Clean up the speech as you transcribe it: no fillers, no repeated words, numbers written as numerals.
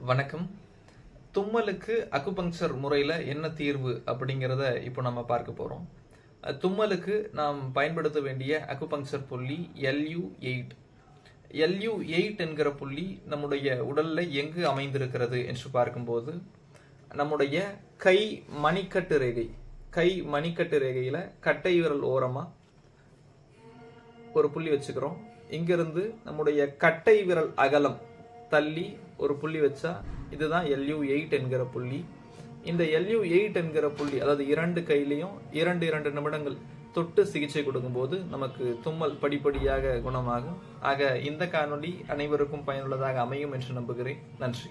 வணக்கம். தும்மலுக்கு அக்குபங்க்சர் முறையில் என்ன தீர்வு அப்படிங்கிறத இப்போ நம்ம பார்க்க போகிறோம். தும்மலுக்கு நாம் பயன்படுத்த வேண்டிய அக்குபங்க்சர் புள்ளி LU8. LU8 என்கிற புள்ளி நம்முடைய உடல்ல எங்கு அமைந்திருக்கிறது என்று பார்க்கும்போது நம்முடைய கை மணிக்கட்டு ரேகையில கட்டை விரல் ஓரமா ஒரு புள்ளி வச்சுக்கிறோம். இங்கிருந்து நம்முடைய கட்டை விரல் அகலம் தள்ளி ஒரு புள்ளி வச்சா இதுதான் LU8 என்கிற புள்ளி. இந்த LU8 என்கிற புள்ளி, அதாவது இரண்டு கையிலையும் 2 நிமிடங்கள் தொட்டு சிகிச்சை கொடுக்கும்போது நமக்கு தும்மல் படிப்படியாக குணமாகும். ஆக இந்த காணொளி அனைவருக்கும் பயனுள்ளதாக அமையும் என்று நம்புகிறேன். நன்றி.